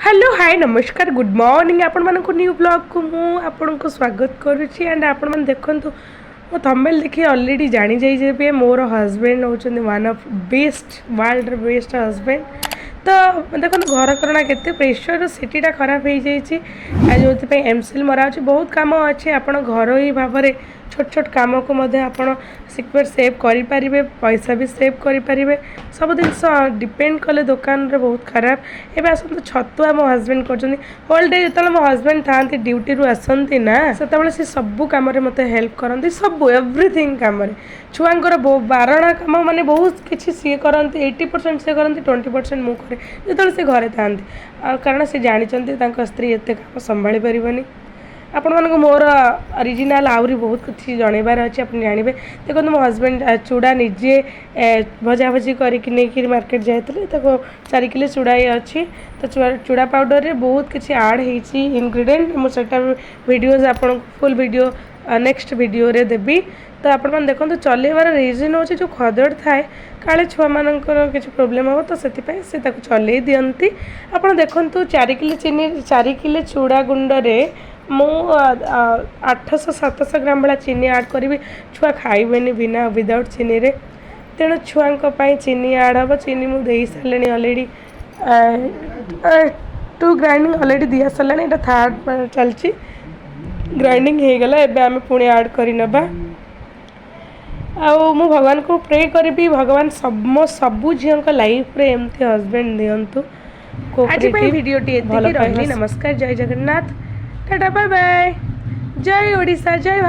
Hello hi नमस्कार good morning आपण मानक न्यू ब्लॉग को आपको स्वागत करुच्ची एंड आपण मैंने देखु मो थंबनेल देखिए ऑलरेडी जानी जाइए मोर हजबैंड होचंदी one of best world best husband. तो देखो घर करना केते प्रेशर सिटीटा खराब हो जाइए जो एमसील मरा बहुत कम अच्छे आप घर ही भाव में छोट छोट कम को आप सिक्योर सेव करें पैसा भी सेव करें सब जिन डिपेंड कले दुकान रे बहुत खराब। एवं आसत छतुआ मो हजबैंड कर होल डे जो मो हजबैंड था ड्यूटी रू आसती ना से सब कम मत हेल्प करती सब एव्रीथिंग कम छुआर बारणा कम माने बहुत किसी सी करती 80% सी करती 20% मुझे जो सी घरे था कारण से जानते स्त्री एत कम संभाली पारनी। आपण मानक मोर ओरिजिनल आहरी बहुत किसी जनइबार अच्छे आप जानवे। देखो मो हजबैंड चूड़ा निजे भजा भजी करके मार्केट जाते 4 किलो चूड़ा अच्छी तो चूड़ा पाउडर रे बहुत किसी आड होती इनग्रेडिएंट मुझे वीडियोज आपन फुल वीडियो नेक्स्ट वीडियो रे देवी। तो आपण मैंने देखो चलेबार रिजन हो जो खदड़ थाए काले छुआ मानकर किसी प्रोब्लेम हो तो से चलई दिंती। आप देखु 4 किलो चीनी 4 किलो चूड़ा गुंड रे मु 800-700 ग्राम भाला चीनी आड करी छुआ खाइबेनि बिना विदाउट चीनी रे तेणु छुआ चीनी आड हम चीनी मुझे सारे अलरेडी 2 ग्राइंडिंग अलरेडी दि सारे यहाँ थर्ड चलती ग्राइंडिंग हो गला एबे आमे पुणी आड करी नबा। मु भगवान को प्रे करी भगवान सबू झील लाइफ रे एमती हजबैंड दिंतु। आज वीडियो टी भल कहली। नमस्कार जय जगन्नाथ टाटा बाय बाय जय ओडिशा जय।